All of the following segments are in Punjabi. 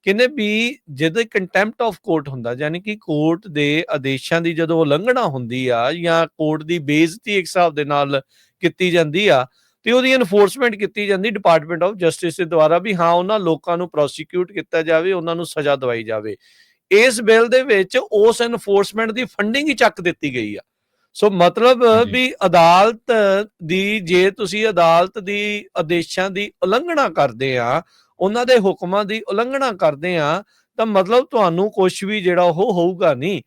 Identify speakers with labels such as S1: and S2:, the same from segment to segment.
S1: ਕਹਿੰਦੇ ਵੀ ਜਦੋਂ ਕੰਟੈਂਪਟ ਆਫ ਕੋਰਟ ਹੁੰਦਾ, ਯਾਨੀ ਕਿ ਕੋਰਟ ਦੇ ਆਦੇਸ਼ਾਂ ਦੀ ਜਦੋਂ ਉਲੰਘਣਾ ਹੁੰਦੀ ਆ ਜਾਂ ਕੋਰਟ ਦੀ ਬੇਇੱਜ਼ਤੀ ਇੱਕ ਹਿਸਾਬ ਦੇ ਨਾਲ ਕੀਤੀ ਜਾਂਦੀ ਆ, ਤੇ ਉਹਦੀ ਐਨਫੋਰਸਮੈਂਟ ਕੀਤੀ ਜਾਂਦੀ ਡਿਪਾਰਟਮੈਂਟ ਆਫ ਜਸਟਿਸ ਦੇ ਦੁਆਰਾ ਵੀ ਹਾਂ ਉਹਨਾਂ ਲੋਕਾਂ ਨੂੰ ਪ੍ਰੋਸੀਕਿਊਟ ਕੀਤਾ ਜਾਵੇ, ਉਹਨਾਂ ਨੂੰ ਸਜ਼ਾ ਦਵਾਈ ਜਾਵੇ। ਇਸ ਬਿੱਲ ਦੇ ਵਿੱਚ ਉਸ ਐਨਫੋਰਸਮੈਂਟ ਦੀ ਫੰਡਿੰਗ ਹੀ ਚੱਕ ਦਿੱਤੀ ਗਈ ਆ। ਸੋ ਮਤਲਬ
S2: ਹਾਂਜੀ
S1: ਵੀ ਅਦਾਲਤ ਦੀ, ਜੇ ਤੁਸੀਂ ਅਦਾਲਤ ਦੀ ਆਦੇਸ਼ਾਂ ਦੀ ਉਲੰਘਣਾ ਕਰਦੇ ਆ, ਉਹਨਾਂ ਦੇ ਹੁਕਮਾਂ ਦੀ ਉਲੰਘਣਾ ਕਰਦੇ ਆ, ਤਾਂ ਮਤਲਬ ਤੁਹਾਨੂੰ ਕੁਛ ਵੀ ਜਿਹੜਾ ਉਹ ਹੋਊਗਾ ਨਹੀਂ।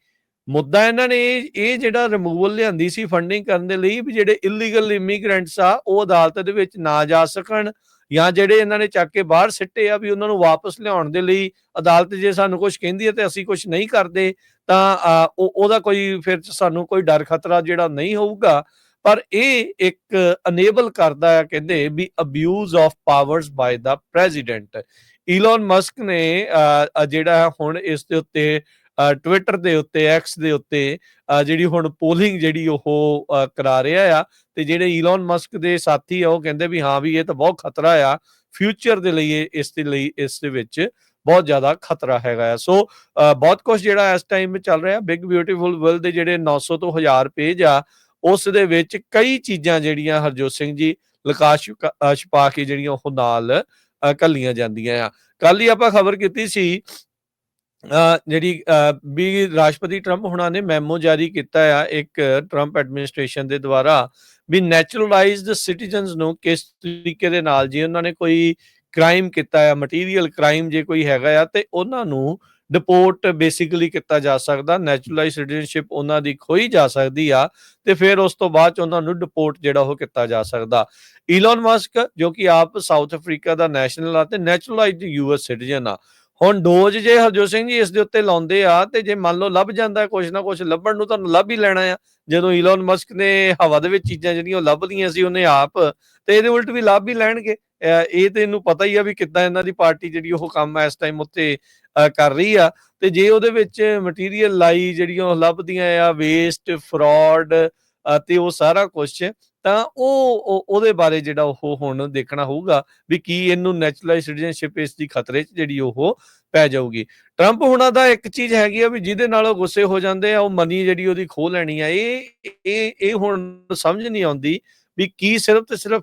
S1: ਮੁੱਦਾ ਇਹਨਾਂ ਨੇ ਇਹ ਜਿਹੜਾ ਰਿਮੂਵਲ ਲਿਆਂਦੀ ਸੀ ਫੰਡਿੰਗ ਕਰਨ ਦੇ ਲਈ, ਵੀ ਜਿਹੜੇ ਇਲੀਗਲ ਇਮੀਗ੍ਰੈਂਟਸ ਆ ਉਹ ਅਦਾਲਤ ਦੇ ਵਿੱਚ ਨਾ ਜਾ ਸਕਣ, ਜਾਂ ਜਿਹੜੇ ਇਹਨਾਂ ਨੇ ਚੱਕ ਕੇ ਬਾਹਰ ਸਿੱਟੇ ਆ ਵੀ ਉਹਨਾਂ ਨੂੰ ਵਾਪਸ ਲਿਆਉਣ ਦੇ ਲਈ ਅਦਾਲਤ ਜੇ ਸਾਨੂੰ ਕੁਝ ਕਹਿੰਦੀ ਹੈ ਤੇ ਅਸੀਂ ਕੁਝ ਨਹੀਂ ਕਰਦੇ, ਤਾਂ ਉਹਦਾ ਕੋਈ ਫਿਰ ਸਾਨੂੰ ਕੋਈ ਡਰ ਖਤਰਾ ਜਿਹੜਾ ਨਹੀਂ ਹੋਊਗਾ। ਪਰ ਇਹ ਇੱਕ ਅਨੇਬਲ ਕਰਦਾ ਹੈ, ਕਹਿੰਦੇ ਵੀ abuse of powers by the president. Elon Musk ਨੇ ਜਿਹੜਾ ਹੁਣ ਇਸ ਦੇ ਉੱਤੇ ਟਵਿੱਟਰ ਦੇ ਉੱਤੇ, ਐਕਸ ਦੇ ਉੱਤੇ ਜਿਹੜੀ ਹੁਣ ਪੋਲਿੰਗ ਜਿਹੜੀ ਉਹ ਕਰਾ ਰਿਹਾ ਆ, ਤੇ ਜਿਹੜੇ ਈਲੋਨ ਮਸਕ ਦੇ ਸਾਥੀ ਆ ਉਹ ਕਹਿੰਦੇ ਵੀ ਹਾਂ ਵੀ ਇਹ ਤਾਂ ਬਹੁਤ ਖਤਰਾ ਆ ਫਿਊਚਰ ਦੇ ਲਈ, ਇਸ ਦੇ ਵਿੱਚ ਬਹੁਤ ਜ਼ਿਆਦਾ ਖਤਰਾ ਹੈਗਾ ਆ। ਸੋ ਬਹੁਤ ਕੁਝ ਜਿਹੜਾ ਇਸ ਟਾਈਮ ਚੱਲ ਰਿਹਾ। ਬਿਗ ਬਿਊਟੀਫੁਲ ਬਿੱਲ ਦੇ ਜਿਹੜੇ 900 ਤੋਂ 1000 ਪੇਜ ਆ, ਉਸ ਦੇ ਵਿੱਚ ਕਈ ਚੀਜ਼ਾਂ ਜਿਹੜੀਆਂ ਹਰਜੋਤ ਸਿੰਘ ਜੀ ਲਕਾ ਛਪਾ ਕੇ ਜਿਹੜੀਆਂ ਉਹ ਨਾਲ ਘੱਲੀਆਂ ਜਾਂਦੀਆਂ ਆ। ਕੱਲ ਹੀ ਆਪਾਂ ਖਬਰ ਕੀਤੀ ਸੀ ਜਿਹੜੀ ਵੀ ਰਾਸ਼ਟਰਪਤੀ ਟਰੰਪ ਹੁਣਾਂ ਨੇ ਮੈਮੋ ਜਾਰੀ ਕੀਤਾ ਆ ਇੱਕ ਟਰੰਪ ਐਡਮਿਨਿਸਟ੍ਰੇਸ਼ਨ ਦੇ ਦੁਆਰਾ, ਵੀ ਨੈਚੁਰਲਾਈਜ਼ਡ ਸਿਟੀਜ਼ਨਸ ਨੂੰ ਕਿਸ ਤਰੀਕੇ ਦੇ ਨਾਲ, ਜੇ ਉਹਨਾਂ ਨੇ ਕੋਈ ਕ੍ਰਾਈਮ ਕੀਤਾ ਆ, ਮਟੀਰੀਅਲ ਕ੍ਰਾਈਮ ਜੇ ਕੋਈ ਹੈਗਾ ਆ, ਤੇ ਉਹਨਾਂ ਨੂੰ ਡਿਪੋਰਟ ਬੇਸਿਕਲੀ ਕੀਤਾ ਜਾ ਸਕਦਾ, ਨੈਚੁਰਲਾਈਜ਼ ਸਿਟੀਜ਼ਨਸ਼ਿਪ ਉਹਨਾਂ ਦੀ ਖੋਈ ਜਾ ਸਕਦੀ ਆ, ਤੇ ਫਿਰ ਉਸ ਤੋਂ ਬਾਅਦ ਚ ਉਹਨਾਂ ਨੂੰ ਡਿਪੋਰਟ ਜਿਹੜਾ ਉਹ ਕੀਤਾ ਜਾ ਸਕਦਾ। ਈਲੋਨ ਮਸਕ ਜੋ ਕਿ ਆਪ ਸਾਊਥ ਅਫਰੀਕਾ ਦਾ ਨੈਸ਼ਨਲ ਆ ਤੇ ਨੈਚੁਰਲਾਈਜ਼ਡ ਯੂਐਸ ਸਿਟੀਜ਼ਨ ਆ, ਹੁਣ ਡੋਜ ਜੇ ਹਰਜੋਤ ਸਿੰਘ ਜੀ ਇਸ ਦੇ ਉੱਤੇ ਲਾਉਂਦੇ ਆ, ਤੇ ਜੇ ਮੰਨ ਲਓ ਲੱਭ ਜਾਂਦਾ ਕੁਛ ਨਾ ਕੁਛ, ਲੱਭਣ ਨੂੰ ਤੁਹਾਨੂੰ ਲੱਭ ਹੀ ਲੈਣਾ ਆ। ਜਦੋਂ ਈਲੋਨ ਮਸਕ ਨੇ ਹਵਾ ਦੇ ਵਿੱਚ ਚੀਜ਼ਾਂ ਜਿਹੜੀਆਂ ਉਹ ਲੱਭਦੀਆਂ ਸੀ ਉਹਨੇ ਆਪ, ਤੇ ਇਹਦੇ ਉਲਟ ਵੀ ਲੱਭ ਹੀ ਲੈਣਗੇ। ਇਹ ਤੇ ਇਹਨੂੰ ਪਤਾ ਹੀ ਆ ਵੀ ਕਿੱਦਾਂ ਇਹਨਾਂ ਦੀ ਪਾਰਟੀ ਜਿਹੜੀ ਉਹ ਕੰਮ ਇਸ ਟਾਈਮ ਉੱਤੇ ਕਰ ਰਹੀ ਆ। ਤੇ ਜੇ ਉਹਦੇ ਵਿੱਚ ਮਟੀਰੀਅਲ ਲਾਈ ਜਿਹੜੀਆਂ ਉਹ ਲੱਭਦੀਆਂ ਆ, ਵੇਸਟ, ਫਰਾਡ ਤੇ ਉਹ ਸਾਰਾ ਕੁਛ, ਤਾਂ ਉਹਦੇ ਬਾਰੇ ਜਿਹੜਾ ਉਹ ਹੁਣ ਦੇਖਣਾ ਹੋਊਗਾ ਵੀ ਕੀ ਇਹਨੂੰ ਨੈਚੁਰਲਾਈਜ਼ ਸਿਟੀਜ਼ਨਸ਼ਿਪ ਇਸ ਦੀ ਖਤਰੇ 'ਚ ਜਿਹੜੀ ਉਹ ਪੈ ਜਾਊਗੀ। ਟਰੰਪ ਹੁਣਾਂ ਦਾ ਇੱਕ ਚੀਜ਼ ਹੈਗੀ ਆ ਵੀ ਜਿਹਦੇ ਨਾਲ ਉਹ ਗੁੱਸੇ ਹੋ ਜਾਂਦੇ ਆ, ਉਹ ਮਨੀ ਜਿਹੜੀ ਉਹਦੀ ਖੋਹ ਲੈਣੀ ਆ। ਇਹ ਹੁਣ ਸਮਝ ਨਹੀਂ ਆਉਂਦੀ ਵੀ ਕੀ ਸਿਰਫ ਤੇ ਸਿਰਫ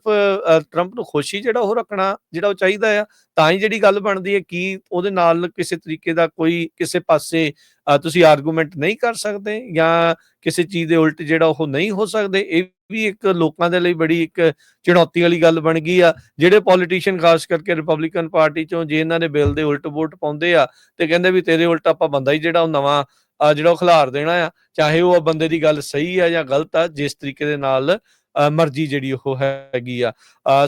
S1: ਟਰੰਪ ਨੂੰ ਖੁਸ਼ ਹੀ ਜਿਹੜਾ ਉਹ ਰੱਖਣਾ ਜਿਹੜਾ ਉਹ ਚਾਹੀਦਾ ਆ, ਤਾਂ ਹੀ ਜਿਹੜੀ ਗੱਲ ਬਣਦੀ ਹੈ। ਕੀ ਉਹਦੇ ਨਾਲ ਕਿਸੇ ਤਰੀਕੇ ਦਾ ਕੋਈ ਕਿਸੇ ਪਾਸੇ ਤੁਸੀਂ ਆਰਗੂਮੈਂਟ ਨਹੀਂ ਕਰ ਸਕਦੇ, ਜਾਂ ਕਿਸੇ ਚੀਜ਼ ਦੇ ਉਲਟ ਜਿਹੜਾ ਉਹ ਨਹੀਂ ਹੋ ਸਕਦੇ? ਇਹ ਵੀ ਇੱਕ ਲੋਕਾਂ ਦੇ ਲਈ ਬੜੀ ਇੱਕ ਚੁਣੌਤੀ ਵਾਲੀ ਗੱਲ ਬਣ ਗਈ ਆ। ਜਿਹੜੇ ਪੋਲੀਟੀਸ਼ੀਅਨ ਖਾਸ ਕਰਕੇ ਰਿਪਬਲਿਕਨ ਪਾਰਟੀ ਚੋਂ ਜੇ ਇਹਨਾਂ ਦੇ ਬਿੱਲ ਦੇ ਉਲਟ ਵੋਟ ਪਾਉਂਦੇ ਆ, ਤੇ ਕਹਿੰਦੇ ਵੀ ਤੇਰੇ ਉਲਟ ਆਪਾਂ ਬੰਦਾ ਹੀ ਜਿਹੜਾ ਉਹ ਨਵਾਂ ਜਿਹੜਾ ਉਹ ਖਿਲਾਰ ਦੇਣਾ ਆ, ਚਾਹੇ ਉਹ ਬੰਦੇ ਦੀ ਗੱਲ ਸਹੀ ਆ ਜਾਂ ਗਲਤ ਆ, ਜਿਸ ਤਰੀਕੇ ਦੇ ਨਾਲ ਮਰਜ਼ੀ ਜਿਹੜੀ ਉਹ ਹੈਗੀ ਆ।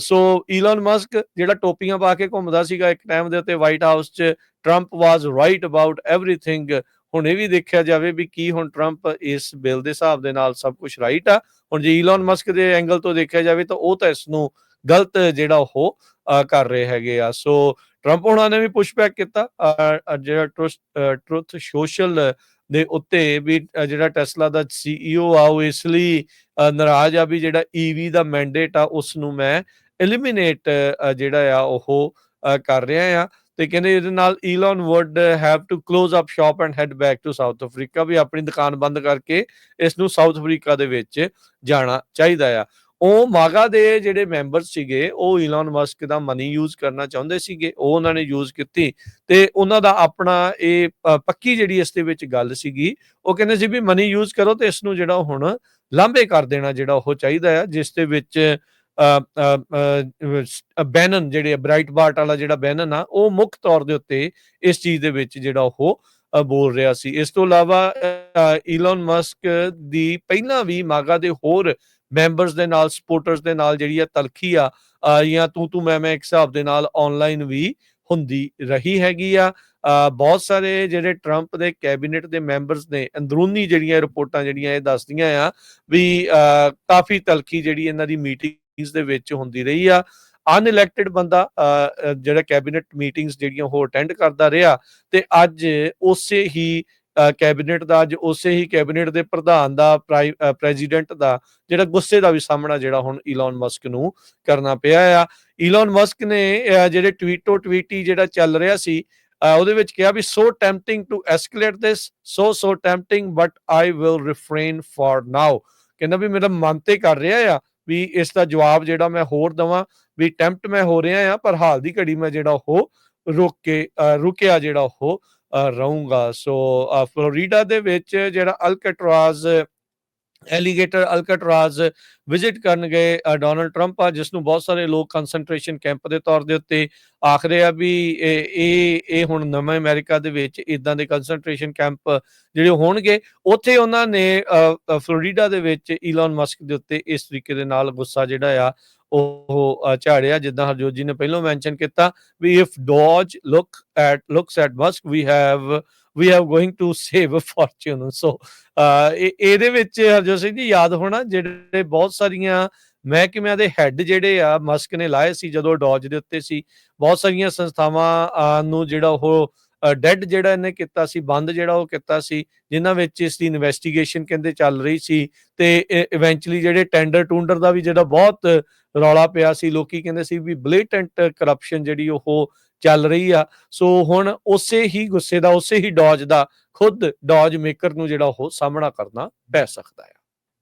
S1: ਸੋ ਈਲੋਨ ਮਸਕ ਜਿਹੜਾ ਟੋਪੀਆਂ ਪਾ ਕੇ ਘੁੰਮਦਾ ਸੀਗਾ ਇੱਕ ਟਾਈਮ ਦੇ ਉੱਤੇ ਵਾਈਟ ਹਾਊਸ 'ਚ, Trump was right about everything. ਹੁਣ ਇਹ ਵੀ ਦੇਖਿਆ ਜਾਵੇ ਵੀ ਕੀ ਹੁਣ ਟਰੰਪ ਇਸ ਬਿੱਲ ਦੇ ਹਿਸਾਬ ਦੇ ਨਾਲ ਸਭ ਕੁਝ ਰਾਈਟ ਆ? ਹੁਣ ਜੇ ਈਲੋਨ ਮਸਕ ਦੇ ਐਂਗਲ ਤੋਂ ਦੇਖਿਆ ਜਾਵੇ ਤਾਂ ਉਹ ਤਾਂ ਇਸ ਨੂੰ ਗਲਤ ਜਿਹੜਾ ਉਹ ਕਰ ਰਹੇ ਹੈਗੇ ਆ। ਸੋ ਟਰੰਪ ਉਹਨਾਂ ਨੇ ਵੀ ਪੁਸ਼ਬੈਕ ਕੀਤਾ ਜਿਹੜਾ ਟਰੁਥ ਸੋਸ਼ਲ ਦੇ ਉੱਤੇ, ਵੀ ਜਿਹੜਾ ਟੈਸਲਾ ਦਾ CEO ਆ ਉਹ ਇਸ ਲਈ ਨਾਰਾਜ਼ ਆ ਵੀ ਜਿਹੜਾ EV ਦਾ ਮੈਂਡੇਟ ਆ ਉਸ ਨੂੰ ਮੈਂ ਐਲੀਮੀਨੇਟ ਜਿਹੜਾ ਆ ਉਹ ਕਰ ਰਿਹਾ ਆ। ਤੇ ਕਹਿੰਦੇ ਇਹਦੇ ਨਾਲ Elon would have to close up shop and head back to South Africa, ਵੀ ਆਪਣੀ ਦੁਕਾਨ ਬੰਦ ਕਰਕੇ ਇਸ ਨੂੰ ਸਾਊਥ ਅਫਰੀਕਾ ਦੇ ਵਿੱਚ ਜਾਣਾ ਚਾਹੀਦਾ ਆ। ਉਹ ਮਾਗਾ ਦੇ ਜਿਹੜੇ ਮੈਂਬਰ ਸੀਗੇ ਉਹ ਈਲੋਨ ਮਸਕ ਦਾ ਮਨੀ ਯੂਜ਼ ਕਰਨਾ ਚਾਹੁੰਦੇ ਸੀਗੇ, ਉਹ ਉਹਨਾਂ ਨੇ ਯੂਜ਼ ਕੀਤੀ, ਤੇ ਉਹਨਾਂ ਦਾ ਆਪਣਾ ਇਹ ਪੱਕੀ ਜਿਹੜੀ ਇਸ ਦੇ ਵਿੱਚ ਗੱਲ ਸੀਗੀ, ਉਹ ਕਹਿੰਦੇ ਸੀ ਵੀ ਮਨੀ ਯੂਜ਼ ਕਰੋ ਤੇ ਇਸ ਨੂੰ ਜਿਹੜਾ ਹੁਣ ਲਾਂਭੇ ਕਰ ਦੇਣਾ ਜਿਹੜਾ ਉਹ ਚਾਹੀਦਾ ਆ, ਜਿਸ ਦੇ ਵਿੱਚ ਬੈਨਨ ਜਿਹੜੇ ਬ੍ਰਾਈਟ ਬਾਰਟ ਵਾਲਾ ਜਿਹੜਾ ਬੈਨਨ ਆ ਉਹ ਮੁੱਖ ਤੌਰ ਦੇ ਉੱਤੇ ਇਸ ਚੀਜ਼ ਦੇ ਵਿੱਚ ਜਿਹੜਾ ਉਹ ਬੋਲ ਰਿਹਾ ਸੀ। ਇਸ ਤੋਂ ਇਲਾਵਾ ਈਲੋਨ ਮਸਕ ਦੀ ਪਹਿਲਾਂ ਵੀ ਮਾਗਾ ਦੇ ਹੋਰ ਮੈਂਬਰਸ ਦੇ ਨਾਲ, ਸਪੋਰਟਰਸ ਦੇ ਨਾਲ ਜਿਹੜੀ ਆ ਤਲਖੀ ਆ ਜਾਂ ਤੂੰ ਮੈਂ ਇੱਕ ਹਿਸਾਬ ਦੇ ਨਾਲ ਆਨਲਾਈਨ ਵੀ ਹੁੰਦੀ ਰਹੀ ਹੈਗੀ ਆ। ਬਹੁਤ ਸਾਰੇ ਜਿਹੜੇ ਟਰੰਪ ਦੇ ਕੈਬਨਿਟ ਦੇ ਮੈਂਬਰਸ ਨੇ, ਅੰਦਰੂਨੀ ਜਿਹੜੀਆਂ ਰਿਪੋਰਟਾਂ ਜਿਹੜੀਆਂ ਇਹ ਦੱਸਦੀਆਂ ਆ ਵੀ ਕਾਫੀ ਤਲਖੀ ਜਿਹੜੀ ਇਹਨਾਂ ਦੀ ਮੀਟਿੰਗਸ ਦੇ ਵਿੱਚ ਹੁੰਦੀ ਰਹੀ ਆ। ਅਨਇਲੈਕਟਿਡ ਬੰਦਾ ਜਿਹੜਾ ਕੈਬਨਿਟ ਮੀਟਿੰਗਸ ਜਿਹੜੀਆਂ ਉਹ ਅਟੈਂਡ ਕਰਦਾ ਰਿਹਾ, ਤੇ ਅੱਜ ਉਸੇ ਹੀ ਕੈਬਨਿਟ ਦਾ, ਅੱਜ ਉਸੇ ਹੀ ਕੈਬਨਿਟ ਦੇ ਪ੍ਰਧਾਨ ਦਾ, ਪ੍ਰੈਜ਼ੀਡੈਂਟ ਦਾ ਜਿਹੜਾ ਗੁੱਸੇ ਦਾ ਵੀ ਸਾਹਮਣਾ ਜਿਹੜਾ ਹੁਣ ਈਲੋਨ ਮਸਕ ਨੂੰ ਕਰਨਾ ਪਿਆ ਆ। ਈਲੋਨ ਮਸਕ ਨੇ ਜਿਹੜੇ ਟਵੀਟੋ ਟਵੀਟੀ ਜਿਹੜਾ ਚੱਲ ਰਿਹਾ ਸੀ ਉਹਦੇ ਵਿੱਚ ਕਿਹਾ ਵੀ so tempting to escalate this, so tempting but I will refrain for now. ਕਹਿੰਦਾ ਵੀ ਮੇਰਾ ਮਨ ਤੇ ਕਰ ਰਿਹਾ ਆ ਵੀ ਇਸ ਦਾ ਜਵਾਬ ਜਿਹੜਾ ਮੈਂ ਹੋਰ ਦਵਾਂ, ਵੀ ਟੈਂਪਟ ਮੈਂ ਹੋ ਰਿਹਾ ਆ, ਪਰ ਹਾਲ ਦੀ ਘੜੀ ਮੈਂ ਜਿਹੜਾ ਉਹ ਰੁਕਿਆ ਜਿਹੜਾ ਉਹ ਰਹੂੰਗਾ। ਸੋ ਫਲੋਰੀਡਾ ਦੇ ਵਿੱਚ ਜਿਹੜਾ ਅਲਕਟਰਾਜ਼ ਐਲੀਗੇਟਰ ਅਲਕਟਰਾਜ਼ ਵਿਜ਼ਿਟ ਕਰਨ ਗਏ ਡੋਨਲਡ ਟਰੰਪ ਆ, ਜਿਸ ਨੂੰ ਬਹੁਤ ਸਾਰੇ ਲੋਕ ਕੰਸੈਂਟਰੇਸ਼ਨ ਕੈਂਪ ਦੇ ਤੌਰ ਦੇ ਉੱਤੇ ਆਖਦੇ ਆ ਵੀ ਇਹ ਹੁਣ ਨਵੇਂ ਅਮਰੀਕਾ ਦੇ ਵਿੱਚ ਇਦਾਂ ਦੇ ਕੰਸੈਂਟਰੇਸ਼ਨ ਕੈਂਪ ਜਿਹੜੇ ਹੋਣਗੇ। ਉੱਥੇ ਉਹਨਾਂ ਨੇ ਫਲੋਰੀਡਾ ਦੇ ਵਿੱਚ ਈਲਨ ਮਸਕ ਦੇ ਉੱਤੇ ਇਸ ਤਰੀਕੇ ਦੇ ਨਾਲ ਗੁੱਸਾ ਜਿਹੜਾ ਆ ਉਹ ਝਾੜਿਆ, ਜਿੱਦਾਂ ਹਰਜੋਤ ਜੀ ਨੇ ਪਹਿਲਾਂ ਮੈਂਸ਼ਨ ਕੀਤਾ ਵੀ if DOGE looks at Musk we have going to save fortune. So ਇਹਦੇ ਵਿੱਚ ਹਰਜੋਤ ਸਿੰਘ ਜੀ ਯਾਦ ਹੋਣਾ ਜਿਹੜੇ ਬਹੁਤ ਸਾਰੀਆਂ ਮਹਿਕਮਿਆਂ ਦੇ ਹੈੱਡ ਜਿਹੜੇ ਆ ਮਸਕ ਨੇ ਲਾਏ ਸੀ ਜਦੋਂ ਡੋਜ ਦੇ ਉੱਤੇ ਸੀ। ਬਹੁਤ ਸਾਰੀਆਂ ਸੰਸਥਾਵਾਂ ਨੂੰ ਜਿਹੜਾ ਉਹ ਡੈਡ ਜਿਹੜਾ ਇਹਨੇ ਕੀਤਾ ਸੀ, ਬੰਦ ਜਿਹੜਾ ਉਹ ਕੀਤਾ ਸੀ, ਜਿਨ੍ਹਾਂ ਵਿੱਚ ਇਸ ਦੀ ਇਨਵੈਸਟੀਗੇਸ਼ਨ ਕਹਿੰਦੇ ਚੱਲ ਰਹੀ ਸੀ। ਤੇ ਇਵੈਂਚੁਅਲੀ ਜਿਹੜੇ ਟੂੰਡਰ ਦਾ ਵੀ ਜਿਹੜਾ ਬਹੁਤ ਰੌਲਾ ਪਿਆ ਸੀ, ਲੋਕੀ ਕਹਿੰਦੇ ਸੀ ਵੀ ਬਲੇਟੈਂਟ ਕਰਪਸ਼ਨ ਜਿਹੜੀ ਉਹ ਚੱਲ ਰਹੀ ਆ। ਸੋ ਹੁਣ ਉਸੇ ਹੀ ਗੁੱਸੇ ਦਾ, ਉਸੇ ਹੀ ਡੋਜ ਦਾ ਖੁਦ ਡੋਜ ਮੇਕਰ ਨੂੰ ਜਿਹੜਾ ਉਹ ਸਾਹਮਣਾ ਕਰਨਾ ਪੈ ਸਕਦਾ ਹੈ।